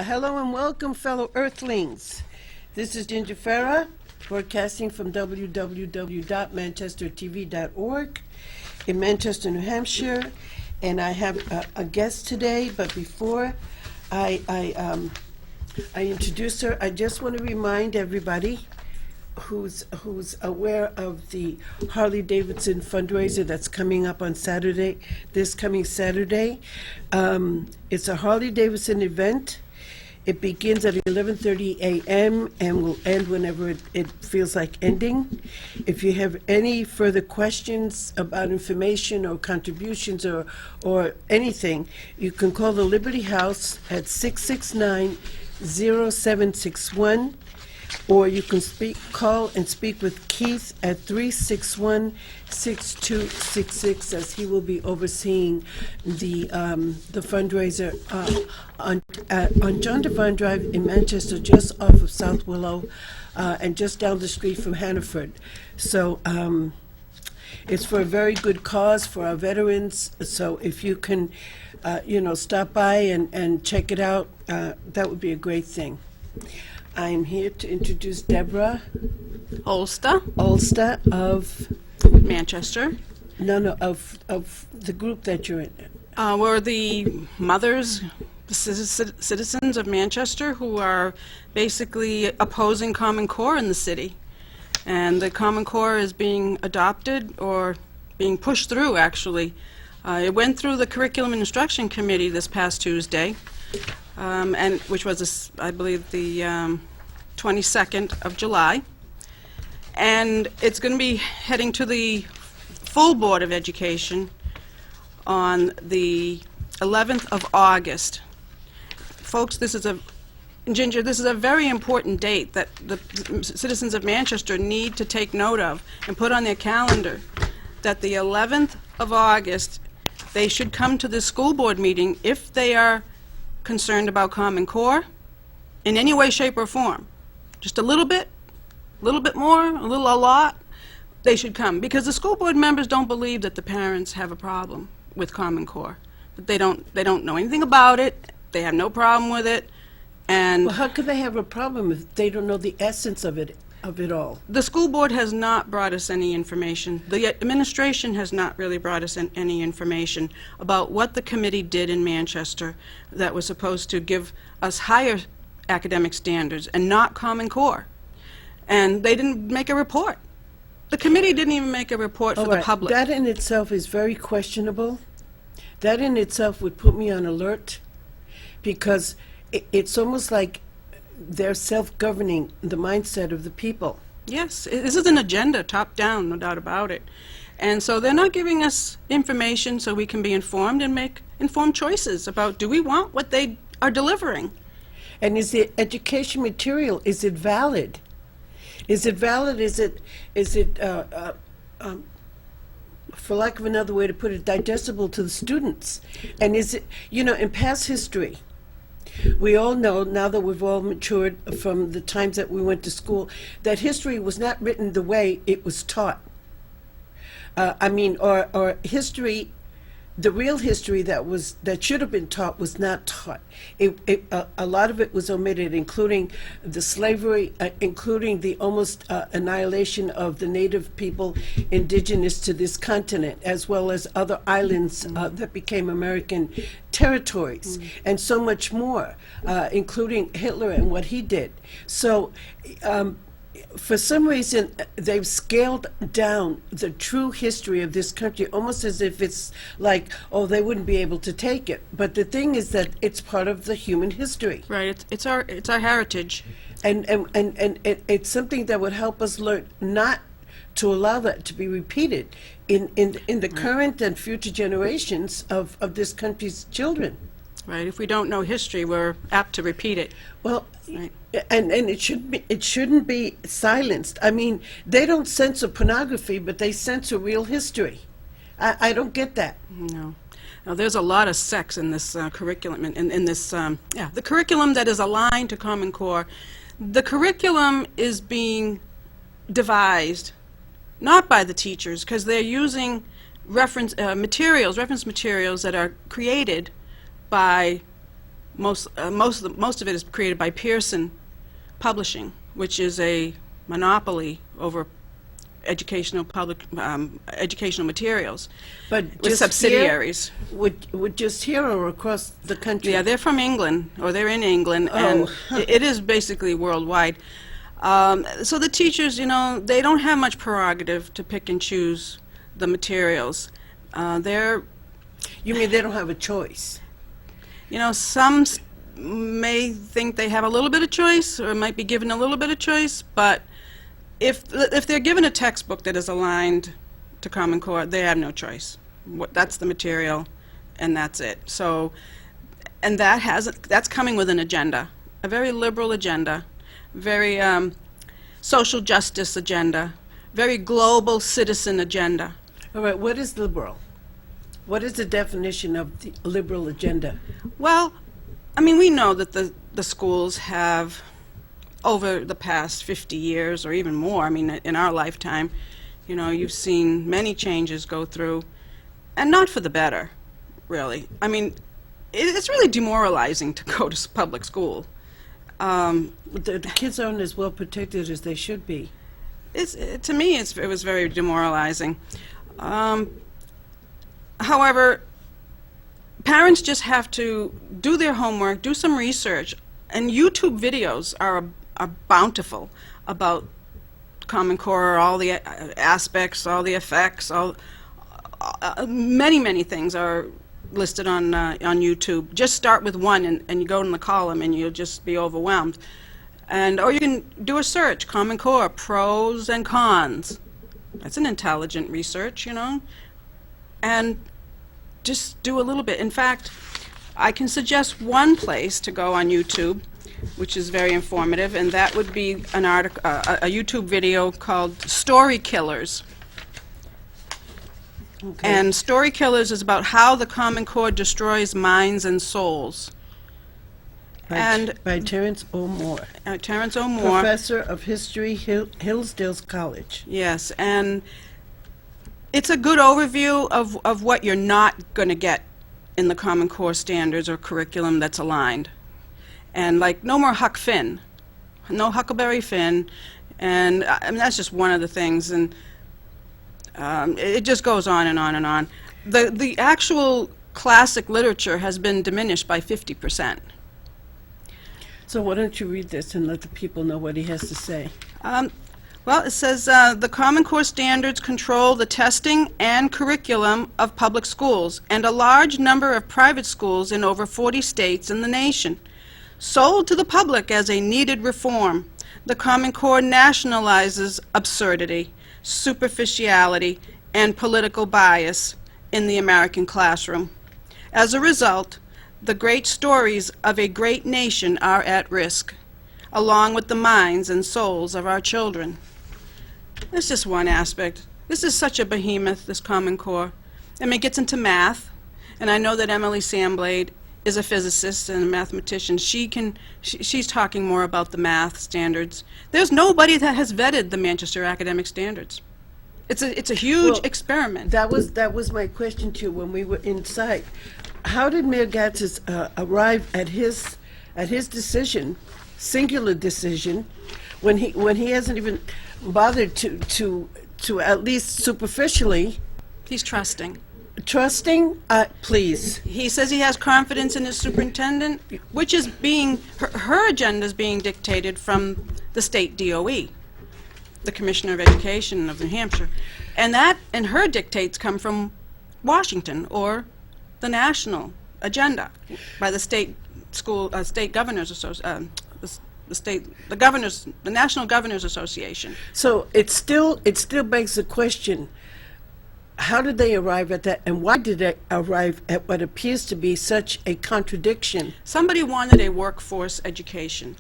Hello and welcome, fellow Earthlings. This is Ginger Ferrer, broadcasting from www.manchestertv.org in Manchester, New Hampshire. And I have a guest today, but before I introduce her, I just want to remind everybody who's aware of the Harley-Davidson fundraiser that's coming up on Saturday, this coming Saturday. It's a Harley-Davidson event. It begins at 11:30 a.m. and will end whenever it feels like ending. If you have any further questions about information or contributions or anything, you can call the Liberty House at 669-0761, or you can call and speak with Keith at 361-6266, as he will be overseeing the fundraiser on John Devine Drive in Manchester, just off of South Willow, and just down the street from Hannaford. So it's for a very good cause for our veterans. So if you can, stop by and check it out, that would be a great thing. I'm here to introduce Deborah Olszta of Manchester. Of the group that you're in. We're the mothers, the citizens of Manchester who are basically opposing Common Core in the city. And the Common Core is being adopted or being pushed through, actually. It went through the Curriculum and Instruction Committee this past Tuesday, and which was, I believe, the 22nd of July. And it's going to be heading to the full Board of Education on the 11th of August. Folks, this is a very important date that the citizens of Manchester need to take note of and put on their calendar, that the 11th of August, they should come to this school board meeting if they are concerned about Common Core in any way, shape, or form. Just a little bit more, a lot, they should come, because the school board members don't believe that the parents have a problem with Common Core. That they don't know anything about it, they have no problem with it, and Well, how could they have a problem if they don't know the essence of it all? the school board has not brought us any information. The administration has not really brought us any information about what the committee did in Manchester that was supposed to give us higher academic standards and not Common Core. And they didn't make a report. The committee didn't even make a report for the public. That in itself is very questionable. That in itself would put me on alert, because it's almost like they're self-governing the mindset of the people. Yes, this is an agenda, top down, no doubt about it. And so they're not giving us information so we can be informed and make informed choices about, do we want what they are delivering? And is the education material, is it valid? Is it valid? Is it for lack of another way to put it, digestible to the students? And is it, in past history, we all know, now that we've all matured from the times that we went to school, that history was not written the way it was taught. Or history, the real history that should have been taught was not taught. A lot of it was omitted, including the slavery, including the almost annihilation of the native people indigenous to this continent, as well as other islands that became American territories, and so much more, including Hitler and what he did. So for some reason, they've scaled down the true history of this country, almost as if it's like, oh, they wouldn't be able to take it. But the thing is that it's part of the human history. Right, it's our heritage. And it's something that would help us learn not to allow that to be repeated in the current and future generations of this country's children. Right, if we don't know history, we're apt to repeat it. Well, right. And it shouldn't be silenced. I mean, they don't censor pornography, but they censor real history. I don't get that. No. Now, there's a lot of sex in this curriculum, in this, the curriculum that is aligned to Common Core. The curriculum is being devised not by the teachers, because they're using reference materials that are created by most of it is created by Pearson Publishing, which is a monopoly over educational materials But with just subsidiaries. here, would just here or across the country? Yeah, they're from England, or they're in England, and it is basically worldwide. So the teachers, they don't have much prerogative to pick and choose the materials. You mean they don't have a choice? Some may think they have a little bit of choice, or might be given a little bit of choice, but if they're given a textbook that is aligned to Common Core, they have no choice. That's the material, and that's it. So, and that's coming with an agenda, a very liberal agenda, very social justice agenda, very global citizen agenda. All right, what is liberal? What is the definition of the liberal agenda? Well, I mean, we know that the schools have, over the past 50 years or even more, I mean, in our lifetime, you've seen many changes go through, and not for the better, really. I mean, it's really demoralizing to go to public school. The kids aren't as well protected as they should be. To me, it was very demoralizing. However, parents just have to do their homework, do some research, and YouTube videos are bountiful about Common Core, all the aspects, all the effects, many things are listed on YouTube. Just start with one, and you go in the column, and you'll just be overwhelmed. Or you can do a search, Common Core, pros and cons. That's an intelligent research, and just do a little bit. In fact, I can suggest one place to go on YouTube, which is very informative, and that would be a YouTube video called Story Killers. Okay. And Story Killers is about how the Common Core destroys minds and souls. By Terence O. Moore, Terence O. Moore. professor of history, Hillsdale College. Yes, and it's a good overview of what you're not going to get in the Common Core standards or curriculum that's aligned. And like, no more Huck Finn, no Huckleberry Finn, and I mean, that's just one of the things, and it just goes on and on and on. The actual classic literature has been diminished by 50%. So why don't you read this and let the people know what he has to say? Well, it says the Common Core standards control the testing and curriculum of public schools and a large number of private schools in over 40 states in the nation. Sold to the public as a needed reform, the Common Core nationalizes absurdity, superficiality, and political bias in the American classroom. As a result, the great stories of a great nation are at risk, along with the minds and souls of our children. That's just one aspect. This is such a behemoth, this Common Core. I mean, it gets into math, and I know that Emily Sandblade is a physicist and a mathematician. She's talking more about the math standards. There's nobody that has vetted the Manchester academic standards. It's a huge experiment. That was my question to you when we were inside. How did Mayor Gatzis arrive at his decision, singular decision, when he hasn't even bothered to at least superficially? He's trusting. Trusting? Please. He says he has confidence in his superintendent, which is her agenda is being dictated from the state DOE, the Commissioner of Education of New Hampshire. And her dictates come from Washington or the national agenda by the state governors the National Governors Association. So it still begs the question, how did they arrive at that, and why did they arrive at what appears to be such a contradiction? Somebody wanted a workforce education.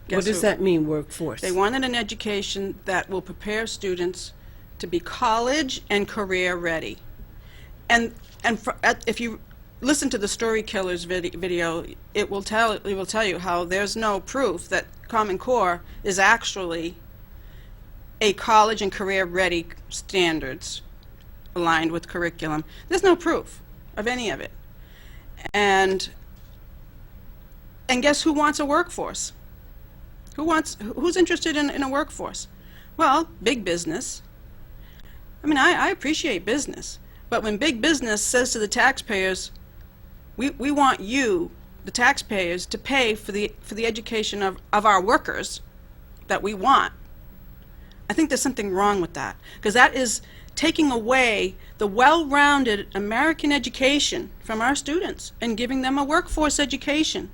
What does that mean, workforce? They wanted an education that will prepare students to be college and career ready. And if you listen to the Story Killers video, it will tell you how there's no proof that Common Core is actually a college and career ready standards aligned with curriculum. There's no proof of any of it. And And guess who wants a workforce? Who's interested in a workforce? Well, big business. I mean, I appreciate business, but when big business says to the taxpayers, we want you, the taxpayers, to pay for the education of our workers that we want, I think there's something wrong with that, because that is taking away the well-rounded American education from our students and giving them a workforce education.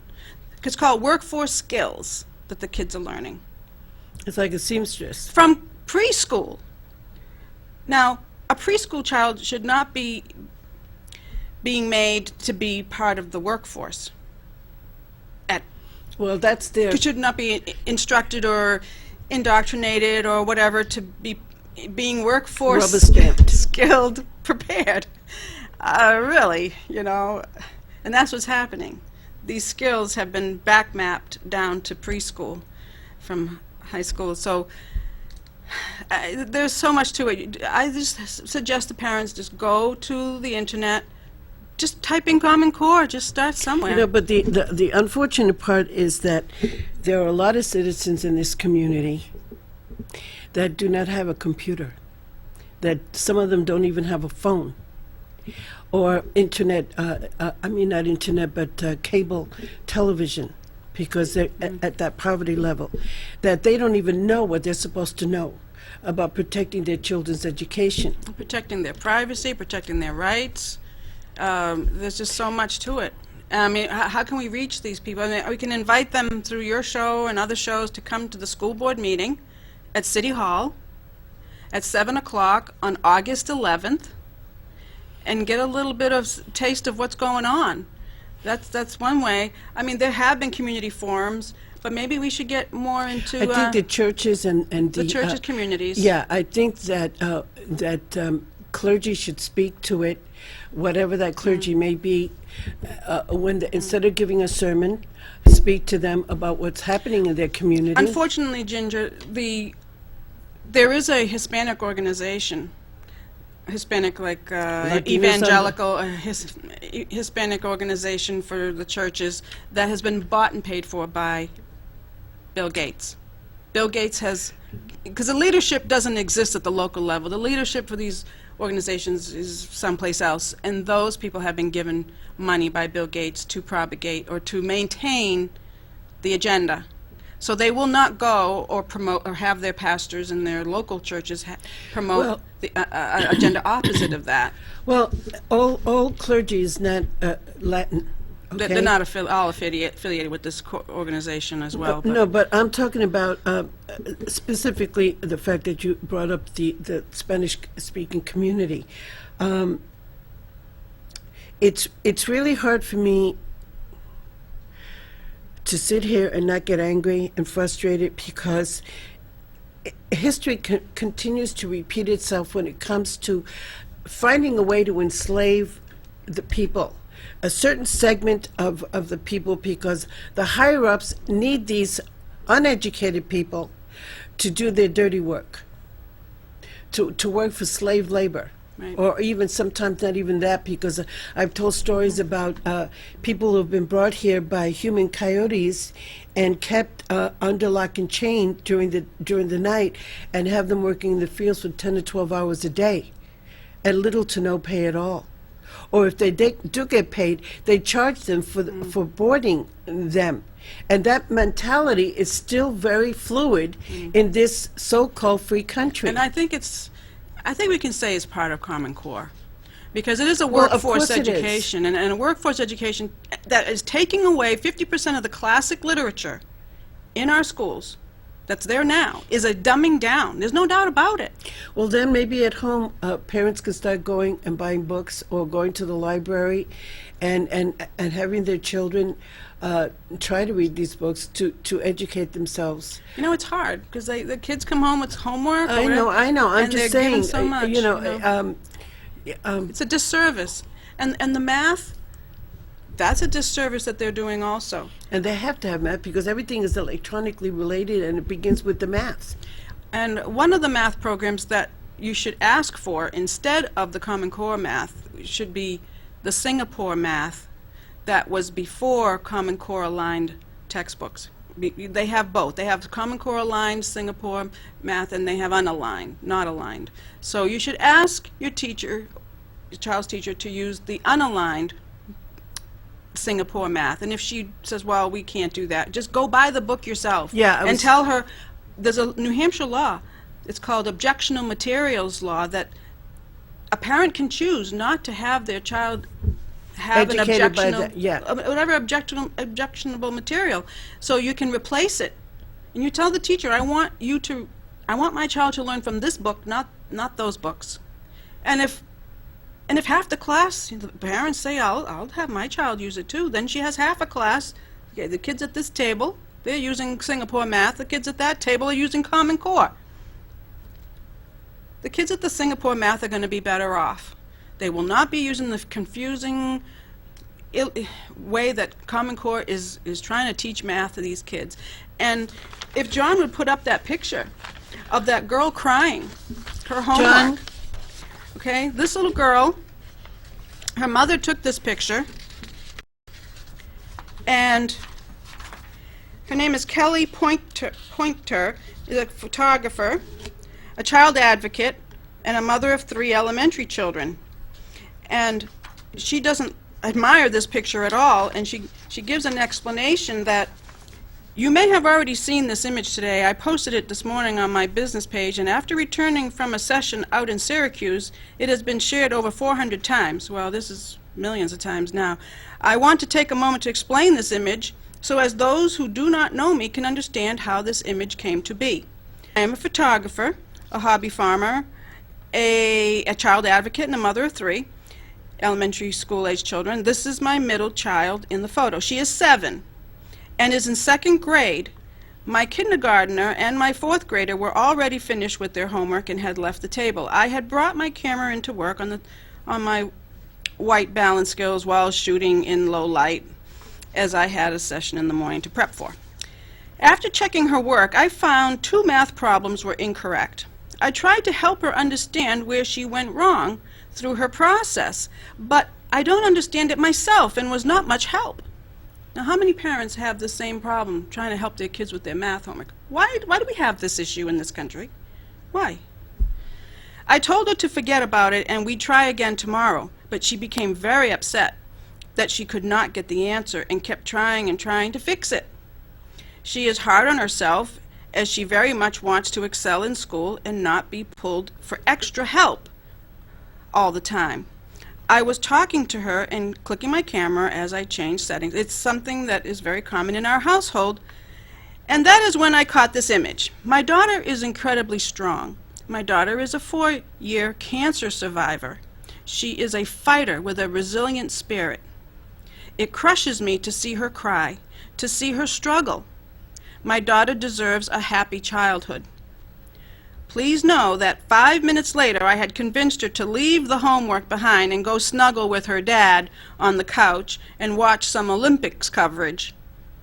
It's called workforce skills that the kids are learning. It's like a seamstress. From preschool. Now, a preschool child should not be being made to be part of the workforce. Well, that's their... It should not be instructed or indoctrinated or whatever to be being workforce Rubber stamped. skilled, prepared. Really, you know, and that's what's happening. These skills have been back mapped down to preschool from high school. So there's so much to it. I just suggest the parents just go to the internet, just type in Common Core, just start somewhere. You know, but the unfortunate part is that there are a lot of citizens in this community that do not have a computer, that some of them don't even have a phone or internet, I mean not internet, but cable television, because they're at that poverty level, that they don't even know what they're supposed to know about protecting their children's education. Protecting their privacy, protecting their rights. There's just so much to it. I mean, how can we reach these people? I mean, we can invite them through your show and other shows to come to the school board meeting at City Hall at 7 o'clock on August 11th and get a little bit of taste of what's going on. That's one way. I mean, there have been community forums, but maybe we should get more into... I think the churches and the churches, communities. Yeah, I think that clergy should speak to it, whatever that clergy may be, instead of giving a sermon, speak to them about what's happening in their community. Unfortunately, Ginger, there is a Hispanic organization, Hispanic like evangelical, Hispanic organization for the churches that has been bought and paid for by Bill Gates. Bill Gates has, because the leadership doesn't exist at the local level. The leadership for these organizations is someplace else, and those people have been given money by Bill Gates to propagate or to maintain the agenda. So they will not go or promote or have their pastors in their local churches promote the agenda opposite of that. Well, all clergy is not Latin. Okay? They're not all affiliated with this organization as well. No, but I'm talking about specifically the fact that you brought up the Spanish-speaking community. It's really hard for me to sit here and not get angry and frustrated, because history continues to repeat itself when it comes to finding a way to enslave the people, a certain segment of the people, because the higher-ups need these uneducated people to do their dirty work, to work for slave labor. Right. Or even sometimes not even that, because I've told stories about people who have been brought here by human coyotes and kept under lock and chain during the night, and have them working in the fields for 10 to 12 hours a day at little to no pay at all. Or if they do get paid, they charge them for boarding them. And that mentality is still very fluid in this so-called free country. And I think we can say it's part of Common Core, because it is a workforce education, and a workforce education that is taking away 50% of the classic literature in our schools that's there now is a dumbing down. There's no doubt about it. Well, then maybe at home parents could start going and buying books, or going to the library and having their children try to read these books to educate themselves. You know, it's hard, because the kids come home with homework. I know. I'm just saying, so much, it's a disservice. And the math, that's a disservice that they're doing also. And they have to have math, because everything is electronically related, and it begins with the math. And one of the math programs that you should ask for instead of the Common Core math should be the Singapore math that was before Common Core aligned textbooks. They have both. They have Common Core aligned Singapore math, and they have unaligned, not aligned. So you should ask your teacher, your child's teacher, to use the unaligned Singapore math. And if she says, well, we can't do that, just go buy the book yourself. Yeah, and tell her there's a New Hampshire law. It's called objectionable materials law, that a parent can choose not to have their child have an Educated by objectionable, whatever objectionable material, so you can replace it. And you tell the teacher, I want my child to learn from this book, not those books. And if half the class, the parents say, I'll have my child use it too, then she has half a class. Okay, the kids at this table, they're using Singapore math. The kids at that table are using Common Core. The kids at the Singapore math are going to be better off. They will not be using the confusing way that Common Core is trying to teach math to these kids. And if John would put up that picture of that girl crying, her homework. John? Okay, this little girl, her mother took this picture, and her name is Kelly Pointer, is a photographer, a child advocate, and a mother of 3 elementary children. And she doesn't admire this picture at all, and she gives an explanation that you may have already seen this image today. I posted it this morning on my business page, and after returning from a session out in Syracuse, it has been shared over 400 times. Well, this is millions of times now. I want to take a moment to explain this image so as those who do not know me can understand how this image came to be. I am a photographer, a hobby farmer, a child advocate, and a mother of 3 elementary school-age children. This is my middle child in the photo. She is 7 and is in 2nd grade. My kindergartner and my 4th grader were already finished with their homework and had left the table. I had brought my camera into work on my white balance skills while shooting in low light, as I had a session in the morning to prep for. After checking her work, I found 2 math problems were incorrect. I tried to help her understand where she went wrong through her process, but I don't understand it myself and was not much help. Now, how many parents have the same problem trying to help their kids with their math homework? Why do we have this issue in this country? Why? I told her to forget about it and we'd try again tomorrow, but she became very upset that she could not get the answer and kept trying and trying to fix it. She is hard on herself, as she very much wants to excel in school and not be pulled for extra help all the time. I was talking to her and clicking my camera as I changed settings. It's something that is very common in our household, and that is when I caught this image. My daughter is incredibly strong. My daughter is a 4-year cancer survivor. She is a fighter with a resilient spirit. It crushes me to see her cry, to see her struggle. My daughter deserves a happy childhood. Please know that 5 minutes later I had convinced her to leave the homework behind and go snuggle with her dad on the couch and watch some Olympics coverage.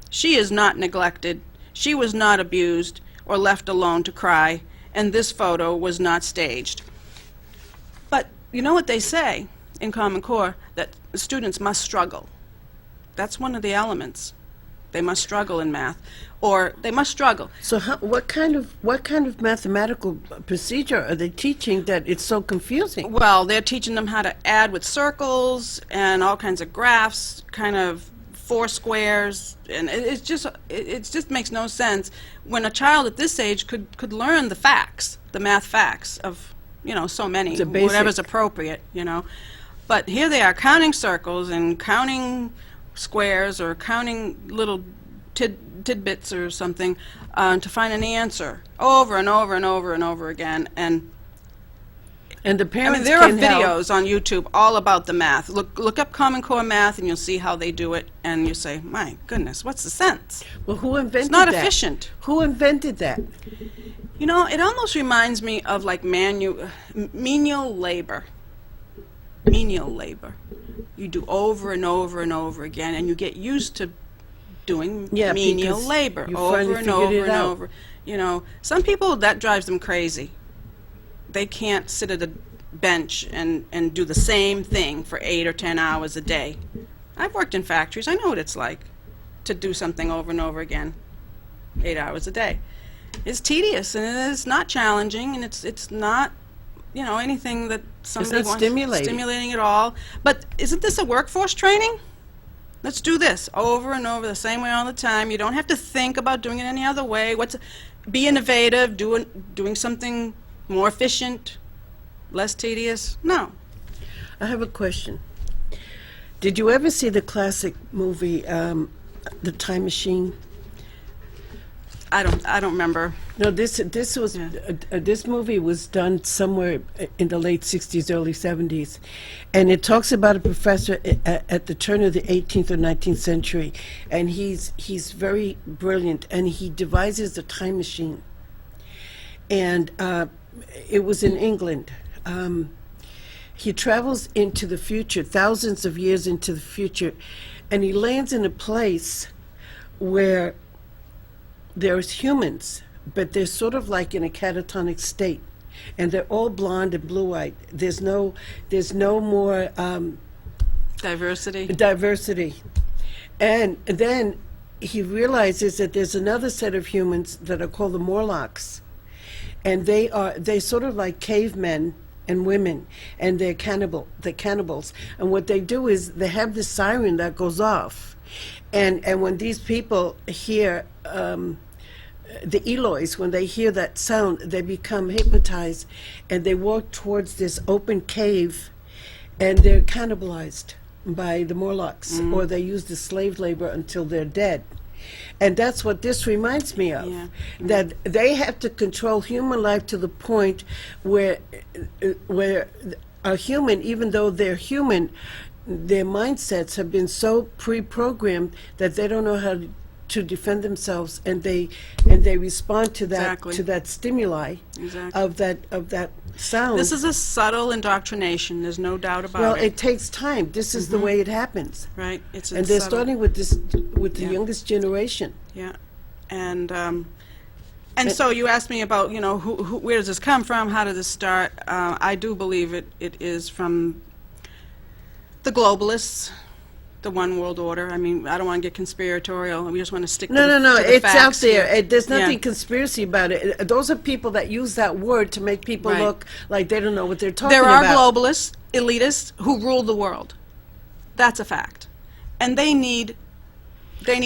She is not neglected. She was not abused or left alone to cry, and this photo was not staged. But you know what they say in Common Core? That students must struggle. That's one of the elements. They must struggle in math, or they must struggle. So what kind of mathematical procedure are they teaching that it's so confusing? Well, they're teaching them how to add with circles and all kinds of graphs, kind of 4 squares, and it just makes no sense when a child at this age could learn the facts, the math facts of, so many, whatever's appropriate, But here they are counting circles and counting squares or counting little tidbits or something to find an answer over and over and over and over again. And the parents there are can help. videos on YouTube all about the math. Look up Common Core math and you'll see how they do it, and you say, my goodness, what's the sense? Well, who invented It's not that? efficient. Who invented that? It almost reminds me of like menial labor. Menial labor. You do over and over and over again, and you get used to doing menial labor over and over and over. Some people, that drives them crazy. They can't sit at a bench and do the same thing for 8 or 10 hours a day. I've worked in factories. I know what it's like to do something over and over again, 8 hours a day. It's tedious, and it's not challenging, and it's not, you know, anything that somebody wants. Stimulating at all. But isn't this a workforce training? Let's do this over and over the same way all the time. You don't have to think about doing it any other way. Be innovative, doing something more efficient, less tedious. No. I have a question. Did you ever see the classic movie, The Time Machine? I don't remember. No, this movie was done somewhere in the late 60s, early 70s, and it talks about a professor at the turn of the 18th or 19th century, and he's very brilliant, and he devises a time machine, and it was in England. He travels into the future, thousands of years into the future, and he lands in a place where there's humans, but they're sort of like in a catatonic state, and they're all blonde and blue-eyed. There's no more diversity. And then he realizes that there's another set of humans that are called the Morlocks, and they sort of like cavemen and women, and they're cannibals. And what they do is they have this siren that goes off, and when these people hear the Eloys, when they hear that sound, they become hypnotized, and they walk towards this open cave, and they're cannibalized by the Morlocks, or they use the slave labor until they're dead. And that's what this reminds me of, that they have to control human life to the point where a human, even though they're human, their mindsets have been so pre-programmed that they don't know how to defend themselves, and they respond to that to that stimuli of that sound. This is a subtle indoctrination. There's no doubt about it. Well, it takes time. This is the way it happens. Right. And they're starting with the youngest generation. Yeah, and so you asked me about, you know, where does this come from? How did this start? I do believe it is from the globalists. The one world order. I mean, I don't want to get conspiratorial. We just want to stick to the it's facts out there. here. There's nothing conspiracy about it. Those are people that use that word to make people look like they don't know what they're talking about. There are globalists, elitists, who rule the world. That's a fact. And they need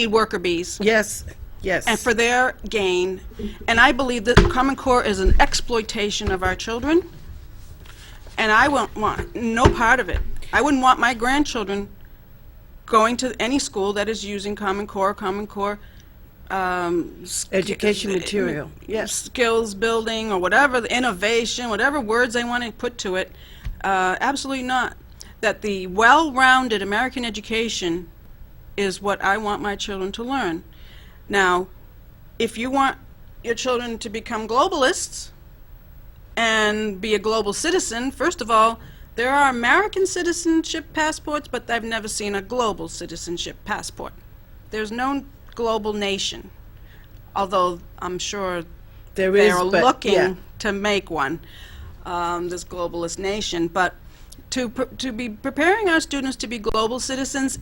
worker bees. Yes. And for their gain. And I believe that Common Core is an exploitation of our children. And I won't want no part of it. I wouldn't want my grandchildren going to any school that is using Common Core education material, skills building, or whatever, the innovation, whatever words they want to put to it. Absolutely not. That the well-rounded American education is what I want my children to learn. Now, if you want your children to become globalists and be a global citizen, first of all, there are American citizenship passports, but I've never seen a global citizenship passport. There's no global nation, although I'm sure they're looking to make one, this globalist nation. But to be preparing our students to be global citizens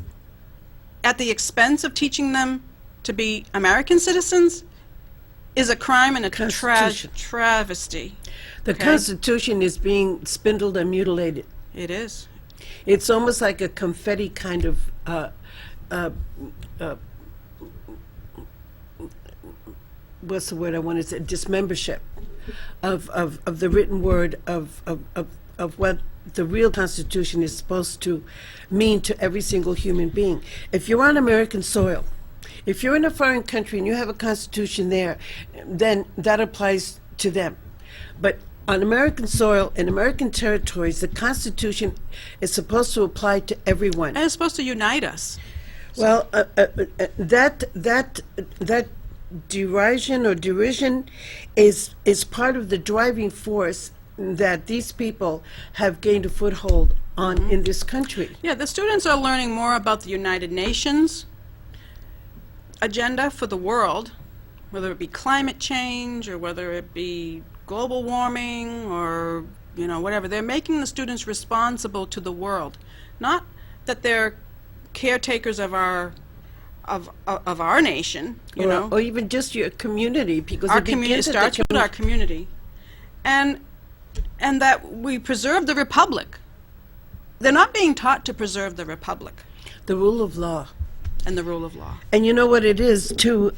at the expense of teaching them to be American citizens is a crime and a travesty. The Constitution is being spindled and mutilated. It is. It's almost like a confetti kind of what's the word I want to say? Dismembership of the written word of what the real Constitution is supposed to mean to every single human being. If you're on American soil, if you're in a foreign country and you have a Constitution there, then that applies to them. But on American soil, in American territories, the Constitution is supposed to apply to everyone. And it's supposed to unite us. Well, that derision or derision is part of the driving force that these people have gained a foothold on in this country. Yeah, the students are learning more about the United Nations agenda for the world, whether it be climate change or whether it be global warming or, you know, whatever. They're making the students responsible to the world. Not that they're caretakers of our of our nation, you know. Or even just your community, because Our it community begins at the starts with our community. And that we preserve the republic. They're not being taught to preserve the republic the rule of law. and the rule of law. And you know what it is, too?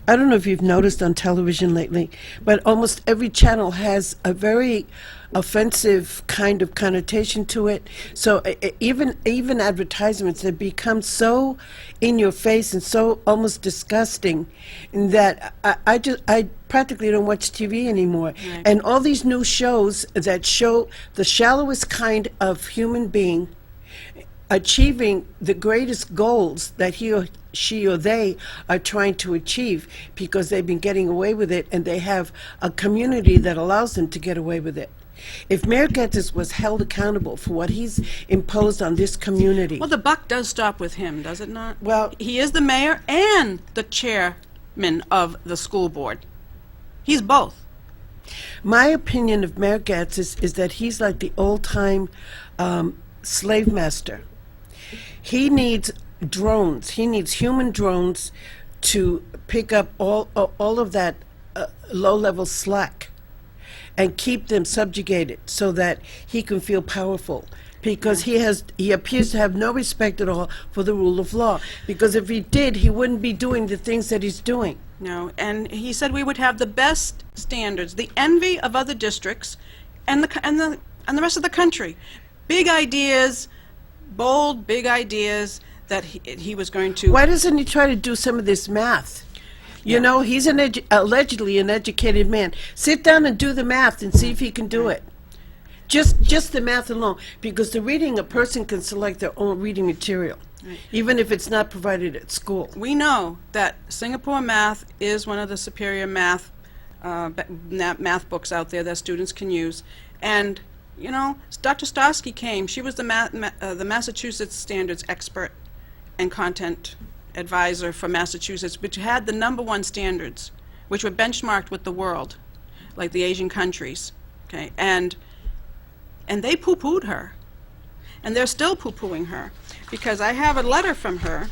I don't know if you've noticed on television lately, but almost every channel has a very offensive kind of connotation to it. So even advertisements have become so in your face and so almost disgusting that I practically don't watch TV anymore. Right. And all these new shows that show the shallowest kind of human being achieving the greatest goals that she or they are trying to achieve because they've been getting away with it, and they have a community that allows them to get away with it. If Mayor Getzes was held accountable for what he's imposed on this community... Well, the buck does stop with him, does it not? Well, he is the mayor and the chairman of the school board. He's both. my opinion of Mayor Getzes is that he's like the old-time slave master. He needs drones. He needs human drones to pick up all of that low-level slack and keep them subjugated so that he can feel powerful. Because he appears to have no respect at all for the rule of law. Because if he did, he wouldn't be doing the things that he's doing. No, and he said we would have the best standards, the envy of other districts, and the rest of the country. Big ideas, bold, big ideas that he was going to... Why doesn't he try to do some of this math? You know, he's allegedly an educated man. Sit down and do the math and see if he can do it. Just the math alone, because the reading, a person can select their own reading material, even if it's not provided at school. We know that Singapore math is one of the superior math books out there that students can use. And, you know, Dr. Stosky came. She was the Massachusetts standards expert and content advisor for Massachusetts, which had the #1 standards, which were benchmarked with the world, like the Asian countries. Okay, and they poo-pooed her. And they're still poo-pooing her. Because I have a letter from her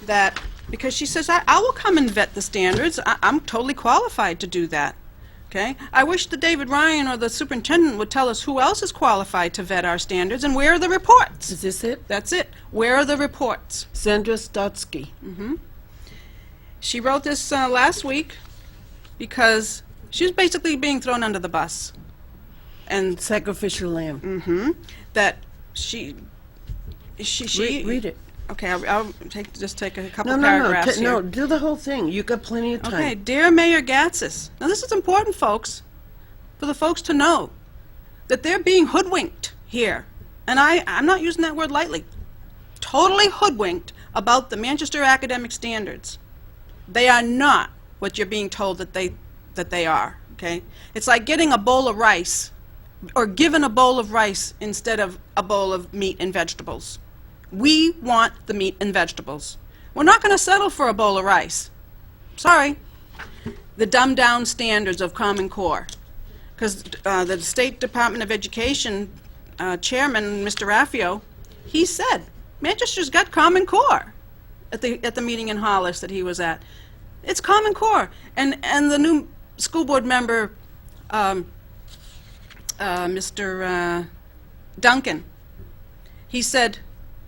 that, because she says, I will come and vet the standards. I'm totally qualified to do that. Okay? I wish that David Ryan or the superintendent would tell us who else is qualified to vet our standards and where are the reports. Is this it? That's it. Where are the reports? Sandra Stotsky. She wrote this last week because she was basically being thrown under the bus. And Sacrificial lamb. that she Read it. Okay, I'll just take a couple No, paragraphs here. no, do the whole thing. You got plenty of time. Okay, dear Mayor Getzes. Now this is important, folks, for the folks to know that they're being hoodwinked here. And I'm not using that word lightly. Totally hoodwinked about the Manchester academic standards. They are not what you're being told that they are, okay? It's like getting a bowl of rice, or given a bowl of rice instead of a bowl of meat and vegetables. We want the meat and vegetables. We're not going to settle for a bowl of rice. Sorry. The dumbed-down standards of Common Core. Because the State Department of Education chairman, Mr. Raffio, he said, Manchester's got Common Core at the meeting in Hollis that he was at. It's Common Core. And the new school board member, Mr. Duncan, he said,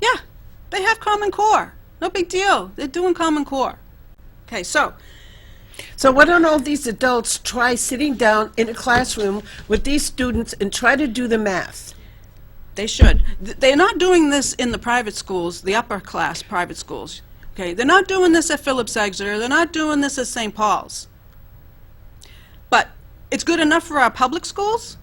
yeah, they have Common Core. No big deal. They're doing Common Core. Okay, so why don't all these adults try sitting down in a classroom with these students and try to do the math? they should. They're not doing this in the private schools, the upper class private schools. Okay, they're not doing this at Phillips Exeter. They're not doing this at St. Paul's. But it's good enough for our public schools.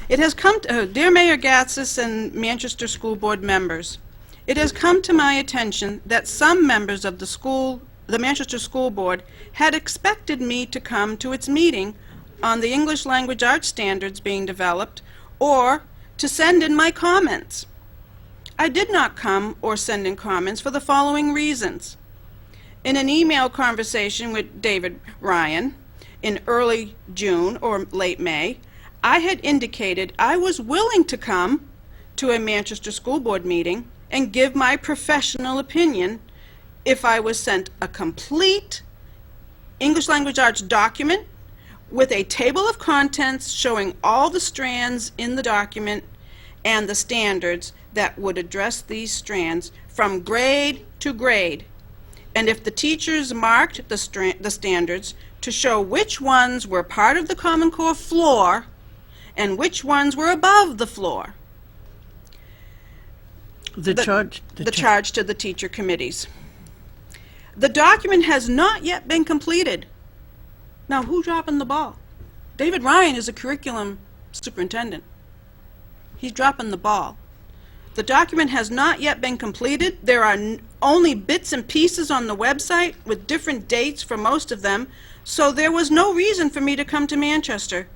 It has come to, dear Mayor Getzes and Manchester School Board members, it has come to my attention that some members of the Manchester School Board had expected me to come to its meeting on the English language arts standards being developed, or to send in my comments. I did not come or send in comments for the following reasons. In an email conversation with David Ryan in early June or late May, I had indicated I was willing to come to a Manchester School Board meeting and give my professional opinion if I was sent a complete English language arts document with a table of contents showing all the strands in the document and the standards that would address these strands from grade to grade. And if the teachers marked the standards to show which ones were part of the Common Core floor and which ones were above the floor. The charge to the teacher committees. The document has not yet been completed. Now, who's dropping the ball? David Ryan is a curriculum superintendent. He's dropping the ball. The document has not yet been completed. There are only bits and pieces on the website with different dates for most of them, so there was no reason for me to come to Manchester.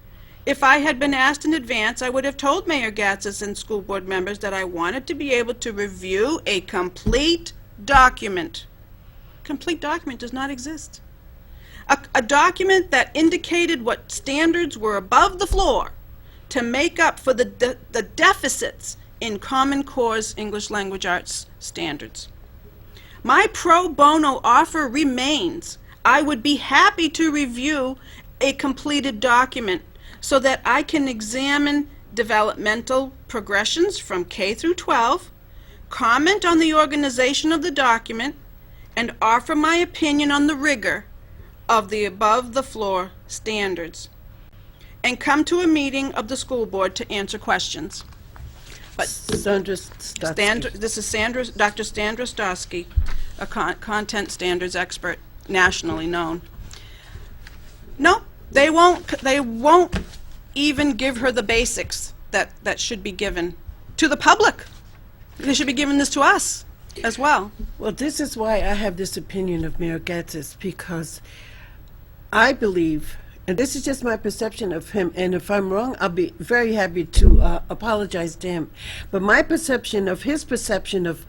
If I had been asked in advance, I would have told Mayor Gatzis and school board members that I wanted to be able to review a complete document. Complete document does not exist. A document that indicated what standards were above the floor to make up for the deficits in Common Core's English Language Arts standards. My pro bono offer remains. I would be happy to review a completed document so that I can examine developmental progressions from K through 12, comment on the organization of the document, and offer my opinion on the rigor of the above-the-floor standards, and come to a meeting of the school board to answer questions. But This is Dr. Sandra Stosky, a content standards expert, nationally known. No, they won't even give her the basics that should be given to the public. They should be giving this to us as well. Well, this is why I have this opinion of Mayor Gatzis, because I believe, and this is just my perception of him, and if I'm wrong, I'll be very happy to apologize to him. But my perception of his perception of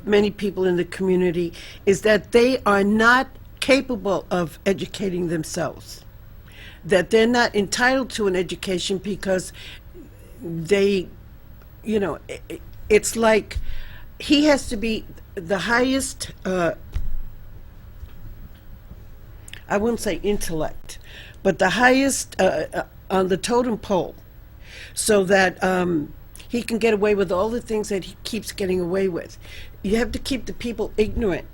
many people in the community is that they are not capable of educating themselves, that they're not entitled to an education because they, it's like he has to be the highest, I wouldn't say intellect, but the highest on the totem pole, so that he can get away with all the things that he keeps getting away with. You have to keep the people ignorant.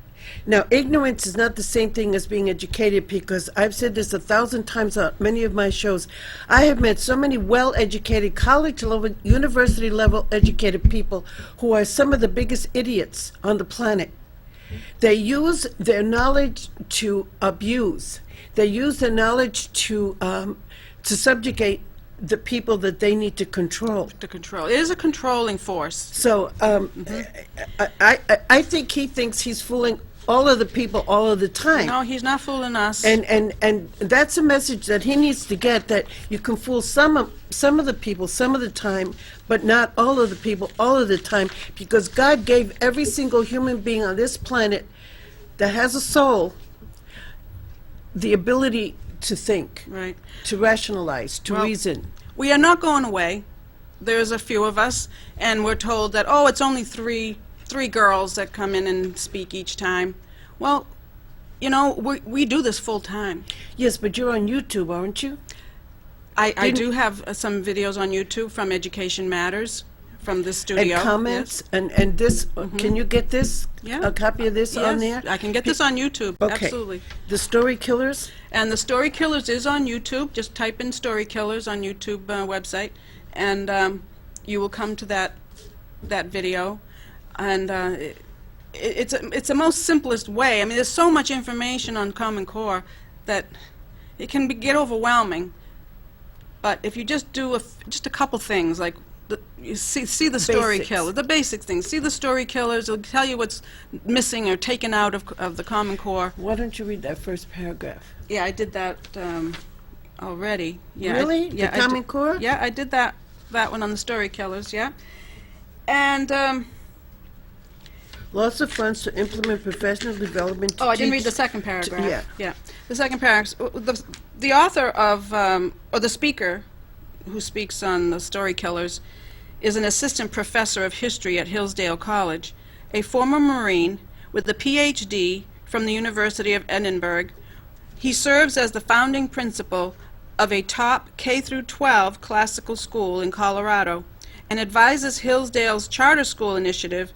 Now, ignorance is not the same thing as being educated, because I've said this 1,000 times on many of my shows. I have met so many well-educated, college-level, university-level educated people who are some of the biggest idiots on the planet. They use their knowledge to abuse. They use their knowledge to subjugate the people that they need to control. To control. It is a controlling force. So I think he thinks he's fooling all of the people all of the time. No, he's not fooling us. And that's a message that he needs to get, that you can fool some of the people some of the time, but not all of the people all of the time, because God gave every single human being on this planet that has a soul the ability to think, Right. to rationalize, to Well, reason. We are not going away. There's a few of us, and we're told that, oh, it's only three girls that come in and speak each time. Well, we do this full time. Yes, but you're on YouTube, aren't you? I do have some videos on YouTube from Education Matters, from this studio. And comments, and this, can you get this, Yeah. a copy of this on there? Yes, I can get this on YouTube, Okay. absolutely. The Story Killers? And the Story Killers is on YouTube. Just type in Story Killers on YouTube website, and you will come to that video. And it's the most simplest way. I mean, there's so much information on Common Core that it can get overwhelming. But if you just do just a couple things, like you see the story Basics. killer, the basic things. See the Story Killers. It'll tell you what's missing or taken out of the Common Core. Why don't you read that first paragraph? Yeah, I did that already. Yeah, Really? yeah, The Common Core? Yeah, I did that one on the Story Killers. Yeah, and Lots of funds to implement professional development. I didn't read the second paragraph. yeah. The second paragraph. The author of or the speaker who speaks on the Story Killers is an assistant professor of history at Hillsdale College, a former Marine with a PhD from the University of Edinburgh. He serves as the founding principal of a top K-12 classical school in Colorado and advises Hillsdale's charter school initiative,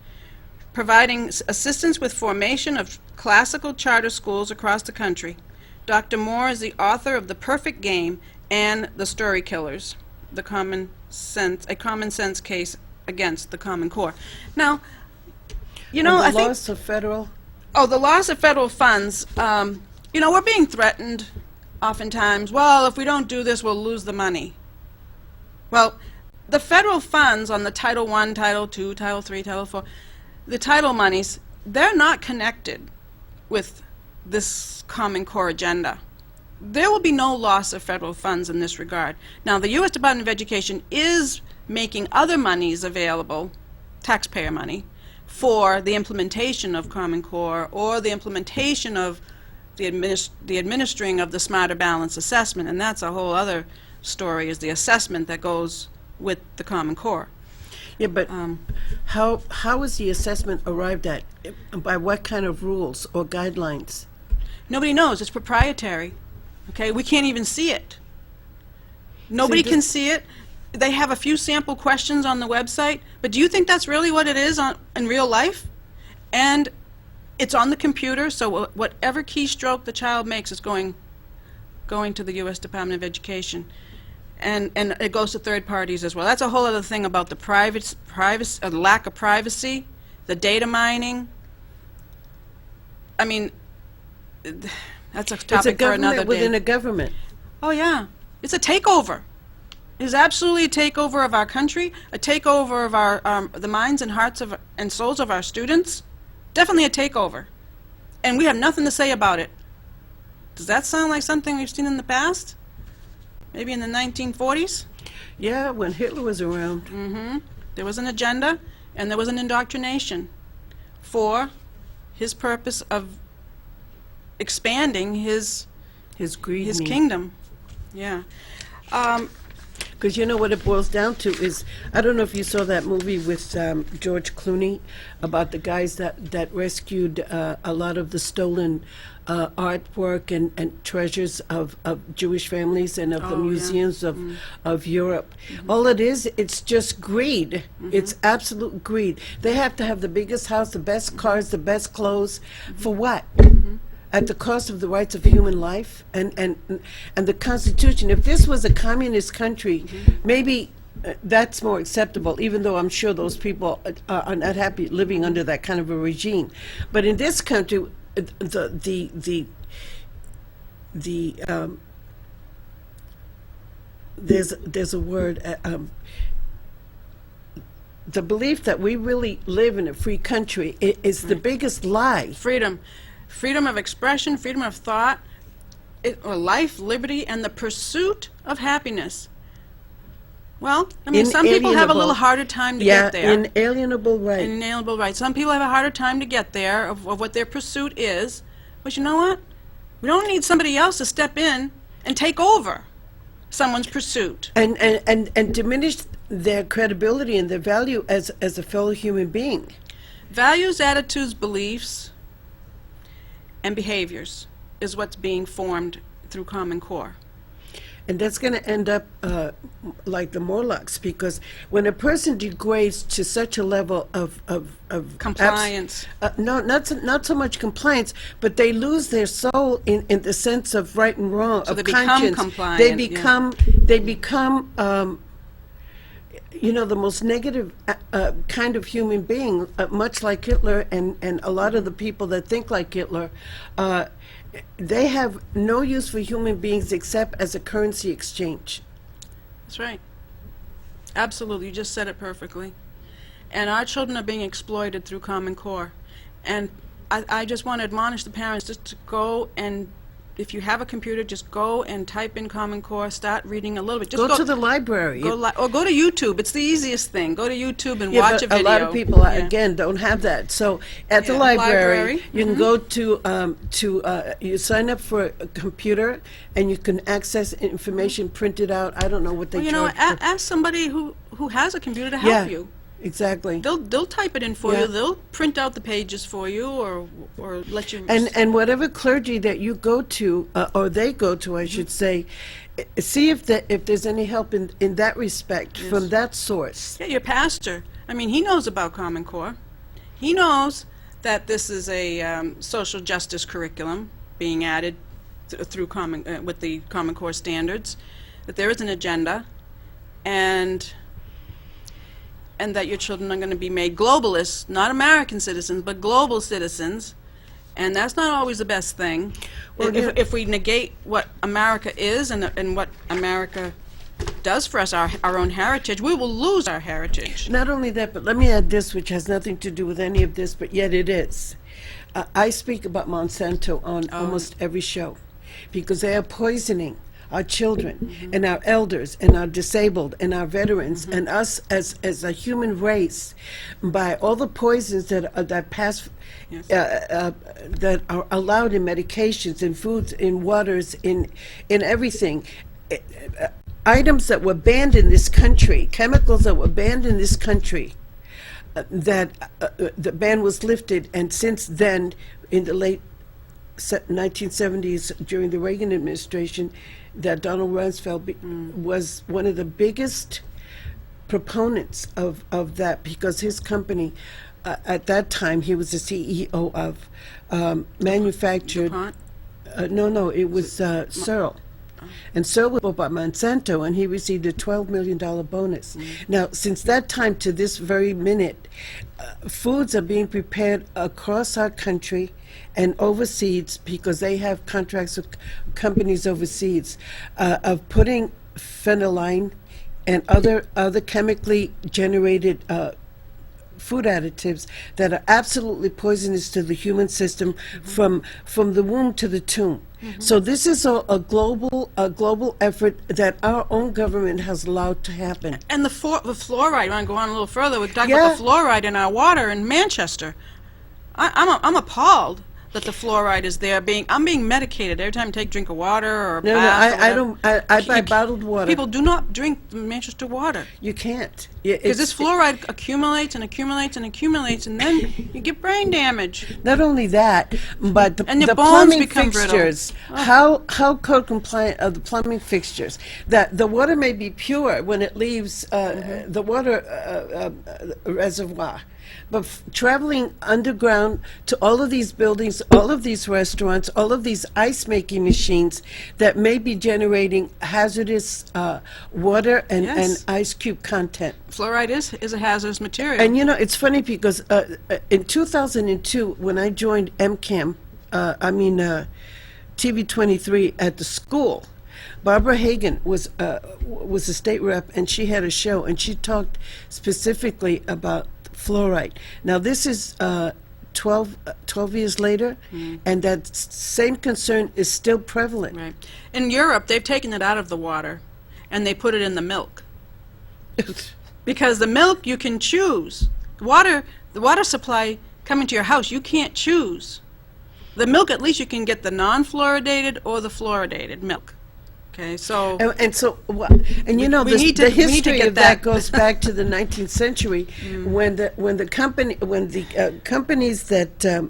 providing assistance with formation of classical charter schools across the country. Dr. Moore is the author of The Perfect Game and The Story Killers, a common sense case against the Common Core. Now, you know, And the loss of federal. Oh, the loss of federal funds. You know, we're being threatened oftentimes. Well, if we don't do this, we'll lose the money. Well, the federal funds on the Title I, Title II, Title III, Title IV, the title monies, they're not connected with this Common Core agenda. There will be no loss of federal funds in this regard. Now, the U.S. Department of Education is making other monies available, taxpayer money, for the implementation of Common Core or the implementation of the administering of the Smarter Balance assessment, and that's a whole other story, is the assessment that goes with the Common Core. Yeah, but how is the assessment arrived at? By what kind of rules or guidelines? Nobody knows. It's proprietary. Okay, we can't even see it. Nobody can see it. They have a few sample questions on the website, but do you think that's really what it is in real life? And it's on the computer, so whatever keystroke the child makes is going to the U.S. Department of Education. And it goes to third parties as well. That's a whole other thing about the lack of privacy, the data mining. I mean, that's a topic for another day. It's a government within a government. Oh yeah, it's a takeover. It is absolutely a takeover of our country, a takeover of our the minds and hearts and souls of our students. Definitely a takeover, and we have nothing to say about it. Does that sound like something we've seen in the past? Maybe in the 1940s? Yeah, when Hitler was around. Mm-hmm. There was an agenda, and there was an indoctrination for his purpose of expanding his Greed. his kingdom. Yeah. Because you know what it boils down to is, I don't know if you saw that movie with George Clooney about the guys that rescued a lot of the stolen artwork and treasures of Jewish families and of the museums of Europe. All it is, it's just greed. It's absolute greed. They have to have the biggest house, the best cars, the best clothes. For what? At the cost of the rights of human life and the Constitution. If this was a communist country, maybe that's more acceptable, even though I'm sure those people are not happy living under that kind of a regime. But in this country, there's a word, the belief that we really live in a free country is the biggest lie. Freedom of expression, freedom of thought, or life, liberty, and the pursuit of happiness. Well, I mean, some people have a little harder time to get there. Inalienable right. Inalienable right. Some people have a harder time to get there of what their pursuit is. But you know what? We don't need somebody else to step in and take over someone's pursuit. And diminish their credibility and their value as a fellow human being. Values, attitudes, beliefs, and behaviors is what's being formed through Common Core. And that's going to end up like the Morlocks, because when a person degrades to such a level of compliance, no, not so much compliance, but they lose their soul in the sense of right and wrong, so of they conscience. become compliant. They become you know, the most negative kind of human being, much like Hitler and a lot of the people that think like Hitler. They have no use for human beings except as a currency exchange. That's right. Absolutely. You just said it perfectly. And our children are being exploited through Common Core. And I just want to admonish the parents just to go and, if you have a computer, just go and type in Common Core, start reading a little bit. Just go to the library. Or go to YouTube. It's the easiest thing. Go to YouTube and watch a video. A lot of people, again, don't have that. So at the library, you can go to you sign up for a computer, and you can access information printed out. I don't know what they charge. Ask somebody who has a computer to help you. exactly. They'll type it in for Yeah. you. They'll print out the pages for you, or let you. And whatever clergy that you go to, or they go to, I should say, see if there's any help in that respect from that source. Yeah, your pastor. I mean, he knows about Common Core. He knows that this is a social justice curriculum being added through with the Common Core standards. That there is an agenda, and that your children are going to be made globalists, not American citizens, but global citizens. And that's not always the best thing. Well, If we negate what America is and what America does for us, our own heritage, we will lose our heritage. Not only that, but let me add this, which has nothing to do with any of this, but yet it is. I speak about Monsanto on almost every show because they are poisoning our children and our elders and our disabled and our veterans and us as a human race by all the poisons that pass that are allowed in medications, in foods, in waters, in everything. Items that were banned in this country, chemicals that were banned in this country, that the ban was lifted, and since then, in the late 1970s, during the Reagan administration, that Donald Rumsfeld was one of the biggest proponents of that, because his company, at that time, he was the CEO of manufactured. DuPont? No, it was Searle. And Searle was bought by Monsanto, and he received a $12 million bonus. Now, since that time to this very minute, foods are being prepared across our country and overseas, because they have contracts with companies overseas, of putting phenylene and other chemically generated food additives that are absolutely poisonous to the human system from the womb to the tomb. So this is a global effort that our own government has allowed to happen. And the fluoride, I want to go on a little further. We've talked Yeah. about the fluoride in our water in Manchester. I'm appalled that the fluoride is there. I'm being medicated every time I take a drink of water or a No, bath. I don't. I buy bottled water. People do not drink Manchester water. You can't. Because this fluoride accumulates and accumulates and accumulates, and then you get brain damage. Not only that, but And your the bones plumbing become brittle. fixtures. How code compliant are the plumbing fixtures? That the water may be pure when it leaves the water reservoir, but traveling underground to all of these buildings, all of these restaurants, all of these ice making machines that may be generating hazardous water and Yes. ice cube content. Fluoride is a hazardous material. And you know, it's funny because in 2002, when I joined MCAM, TV23 at the school, Barbara Hagan was a state rep, and she had a show, and she talked specifically about fluoride. Now, this is 12 years later, and that same concern is still prevalent. Right. In Europe, they've taken it out of the water, and they put it in the milk. Because the milk you can choose. The water supply coming to your house, you can't choose. The milk, at least you can get the non-fluoridated or the fluoridated milk. Okay, so And so, and you know, we need to- the we need to history get of that that. goes back to the 19th century, when the companies that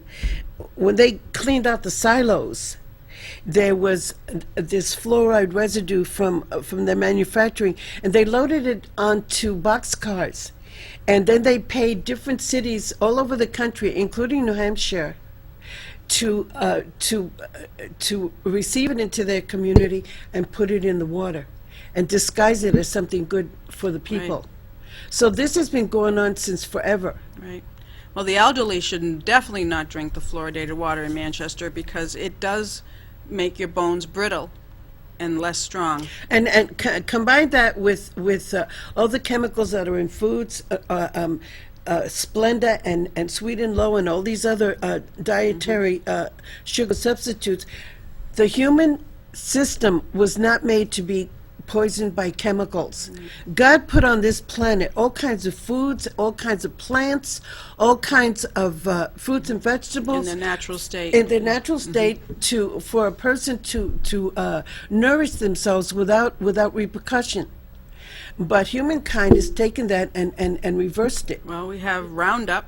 when they cleaned out the silos, there was this fluoride residue from their manufacturing, and they loaded it onto boxcars, and then they paid different cities all over the country, including New Hampshire, to receive it into their community and put it in the water and disguise it as something good for the people. Right. So this has been going on since forever. right. Well, the elderly should definitely not drink the fluoridated water in Manchester, because it does make your bones brittle and less strong. And combine that with all the chemicals that are in foods, Splenda and Sweet and Low and all these other dietary sugar substitutes. The human system was not made to be poisoned by chemicals. God put on this planet all kinds of foods, all kinds of plants, all kinds of fruits and In vegetables their natural state. in their natural state for a person to nourish themselves without repercussion. But humankind has taken that and reversed it. Well, we have Roundup,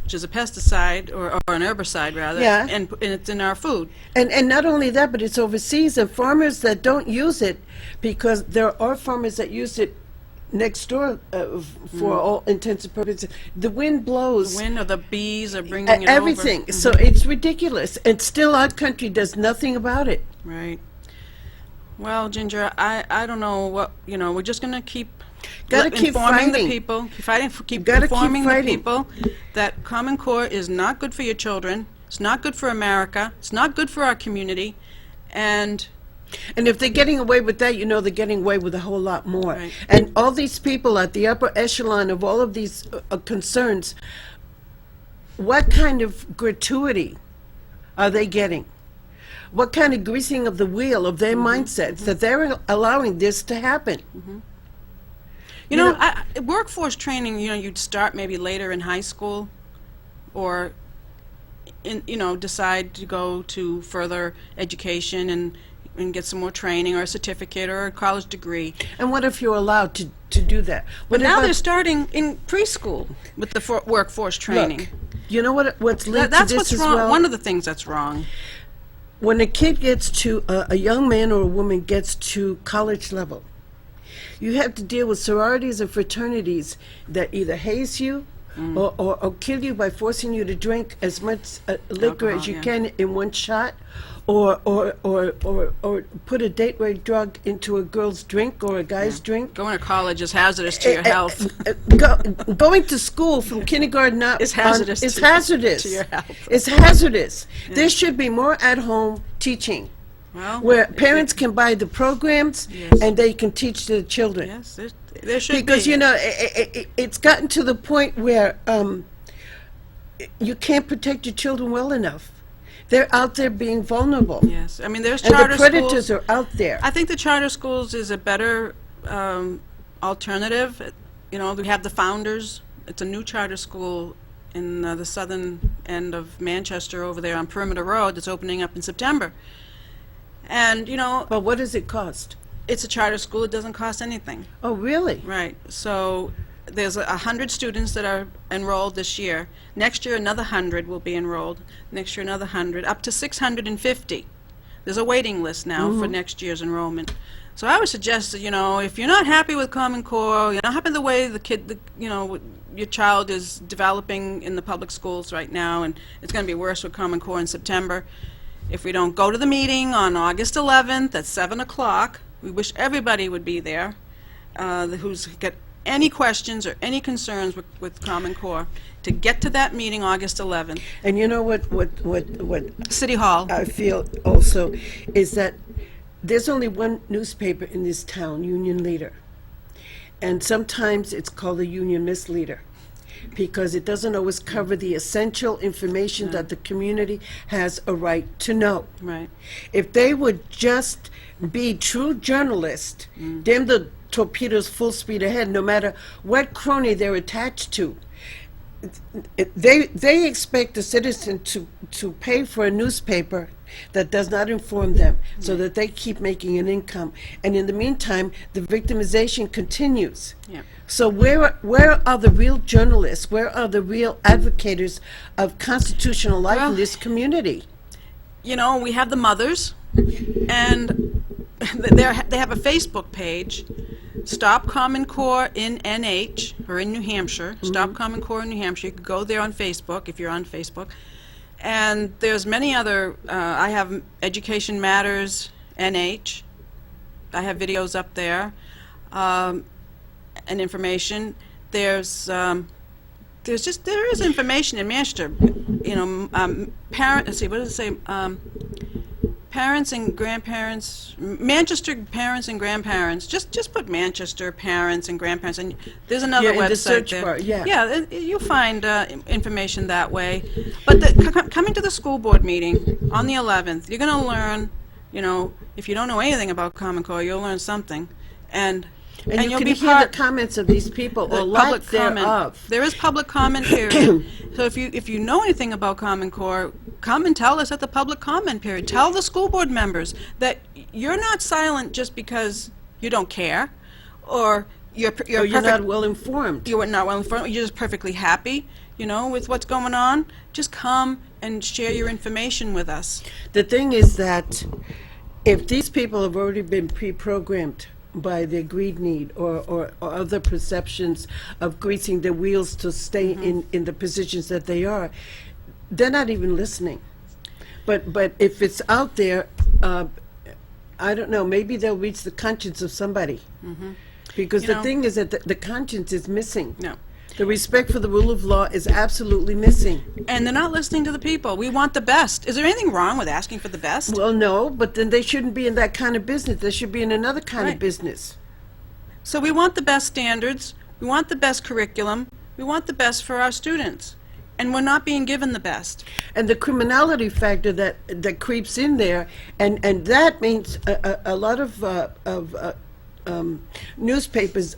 which is a pesticide, or an herbicide, rather, Yeah. and it's in our food. And not only that, but it's overseas, and farmers that don't use it, because there are farmers that use it next door for all intents and purposes. The wind blows. The wind or the bees are bringing it Everything. over. So it's ridiculous. And still our country does nothing about it. Right. Well, Ginger, I don't know what, we're just going to keep Gotta keep informing the fighting. people, keep Gotta keep informing the fighting. people that Common Core is not good for your children, it's not good for America, it's not good for our community, and if they're getting away with that, they're getting away with a whole lot more. Right. And all these people at the upper echelon of all of these concerns, what kind of gratuity are they getting? What kind of greasing of the wheel of their mindsets that they're allowing this to happen? Workforce training, you'd start maybe later in high school, or decide to go to further education and get some more training or a certificate or a college degree. And what if you're allowed to do that? But What now about- they're starting in preschool with the workforce training. Look, you know what's linked That's to this what's as wrong. well? One of the things that's wrong. When a kid gets to, a young man or a woman gets to college level, you have to deal with sororities and fraternities that either haze you or kill you by forcing you to drink as much liquor Alcohol, as you yeah. can in one shot, or put a date rape drug into a girl's drink or a guy's drink. Going to college is hazardous to your health. Going to school from kindergarten up It's hazardous is to- hazardous. to your health. It's hazardous. There should be more at-home teaching, Well, where parents can buy the programs Yes. and they can teach their children. yes, there should Because be. it's gotten to the point where you can't protect your children well enough. They're out there being vulnerable, Yes, I mean there's and charter the predators schools. are out there. I think the charter schools is a better alternative. We have the Founders. It's a new charter school in the southern end of Manchester over there on Perimeter Road that's opening up in September. And, But what does it cost? it's a charter school. It doesn't cost anything. Oh, really? Right. So there's 100 students that are enrolled this year. Next year, another 100 will be enrolled. Next year, another 100, up to 650. There's a waiting list now for next year's enrollment. So I would suggest that, if you're not happy with Common Core, you're not happy with the way your child is developing in the public schools right now, and it's going to be worse with Common Core in September. If we don't go to the meeting on August 11th at 7 o'clock, we wish everybody would be there who's got any questions or any concerns with Common Core, to get to that meeting August 11th. And you know what City Hall. I feel also is that there's only one newspaper in this town, Union Leader. And sometimes it's called a Union Misleader, because it doesn't always cover the essential information that the community has a right to know. Right. If they would just be true journalists, them the torpedoes full speed ahead, no matter what crony they're attached to. They expect the citizen to pay for a newspaper that does not inform them, so that they keep making an income. And in the meantime, the victimization continues. Yeah. So where are the real journalists? Where are the real advocates of constitutional life Well, in this community? We have the mothers, and they have a Facebook page, Stop Common Core in NH, or in New Hampshire, Stop Common Core in New Hampshire. You could go there on Facebook, if you're on Facebook. And there's many other, I have Education Matters NH. I have videos up there, and information. There is information in Manchester. Let's see, what does it say? Parents and grandparents, Manchester parents and grandparents. Just put Manchester parents and grandparents, and there's another Yeah, in website the search there. bar, yeah. Yeah, you'll find information that way. But coming to the school board meeting on the 11th, you're going to learn. If you don't know anything about Common Core, you'll learn something, and And you you'll can be hear part the comments of these people, the or lack public comment. thereof. There is public comment period. So if you know anything about Common Core, come and tell us at the public comment period. Tell the school board members that you're not silent just because you don't care, or you're Or you're perfect, not well informed. you are not well informed, you're just perfectly happy, with what's going on, just come and share your information with us. The thing is that if these people have already been pre-programmed by their greed need or other perceptions of greasing their wheels to stay in the positions that they are, they're not even listening. But if it's out there, I don't know, maybe they'll reach the conscience of somebody. Because the thing is that the conscience is missing. No. The respect for the rule of law is absolutely missing. And they're not listening to the people. We want the best. Is there anything wrong with asking for the best? Well, no, but then they shouldn't be in that kind of business. They should be in another kind of Right. business. So we want the best standards, we want the best curriculum, we want the best for our students. And we're not being given the best. And the criminality factor that creeps in there, and that means a lot of newspapers,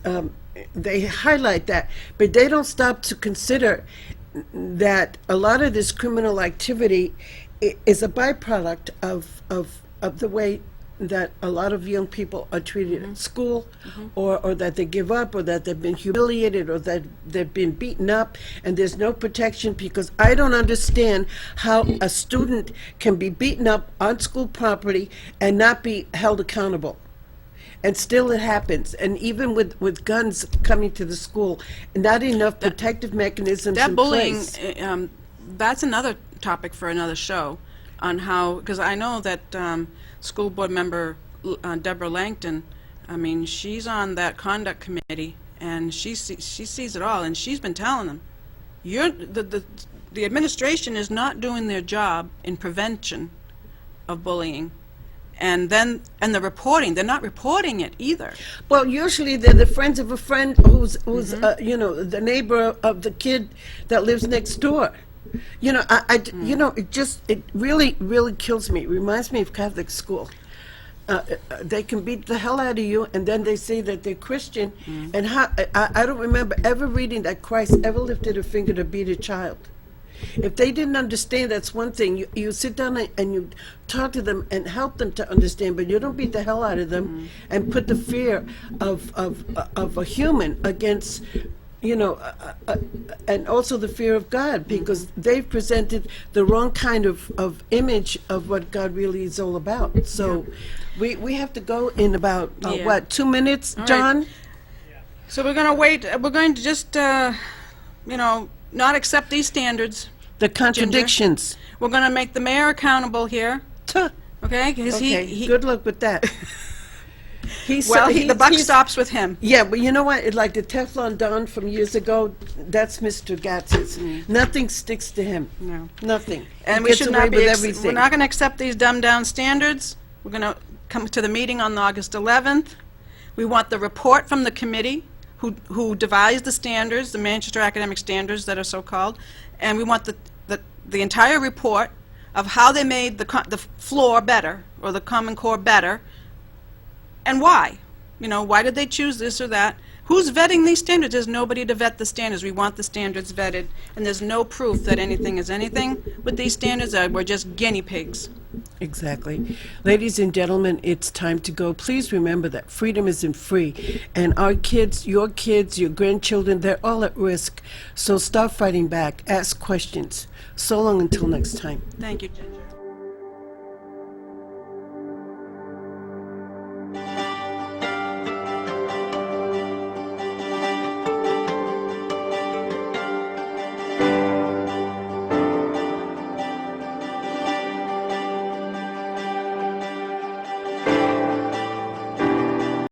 they highlight that, but they don't stop to consider that a lot of this criminal activity is a byproduct of the way that a lot of young people are treated at school, or that they give up, or that they've been humiliated, or that they've been beaten up, and there's no protection, because I don't understand how a student can be beaten up on school property and not be held accountable. And still it happens. And even with guns coming to the school, not enough protective mechanisms That in bullying, place. that's another topic for another show on how, because I know that school board member Deborah Langton, I mean, she's on that conduct committee, and she sees it all, and she's been telling them, the administration is not doing their job in prevention of bullying. And the reporting, they're not reporting it either. Well, usually they're the friends of a friend who's the neighbor of the kid that lives next door. It really kills me. It reminds me of Catholic school. They can beat the hell out of you, and then they say that they're Christian. And I don't remember ever reading that Christ ever lifted a finger to beat a child. If they didn't understand, that's one thing. You sit down and you talk to them and help them to understand, but you don't beat the hell out of them and put the fear of a human against, and also the fear of God, because they've presented the wrong kind of image of what God really is all about. So we have to go in about, 2 minutes, All right. John? So we're going to wait. We're going to just, not accept these standards. The contradictions. We're going to make the mayor accountable here, Tuh. okay? Because Okay, he good luck with that. the buck stops with him. Yeah, but you know what? It's like the Teflon Don from years ago, that's Mr. Gatz's. Nothing sticks to him. No. Nothing. And He we gets should away not with be. everything. We're not going to accept these dumbed-down standards. We're going to come to the meeting on August 11th. We want the report from the committee who devised the standards, the Manchester Academic Standards that are so-called, and we want the entire report of how they made the floor better, or the Common Core better, and why. Why did they choose this or that? Who's vetting these standards? There's nobody to vet the standards. We want the standards vetted, and there's no proof that anything is anything with these standards. We're just guinea pigs. Exactly. Ladies and gentlemen, it's time to go. Please remember that freedom isn't free. And our kids, your grandchildren, they're all at risk. So stop fighting back. Ask questions. So long until next time. Thank you, Ginger.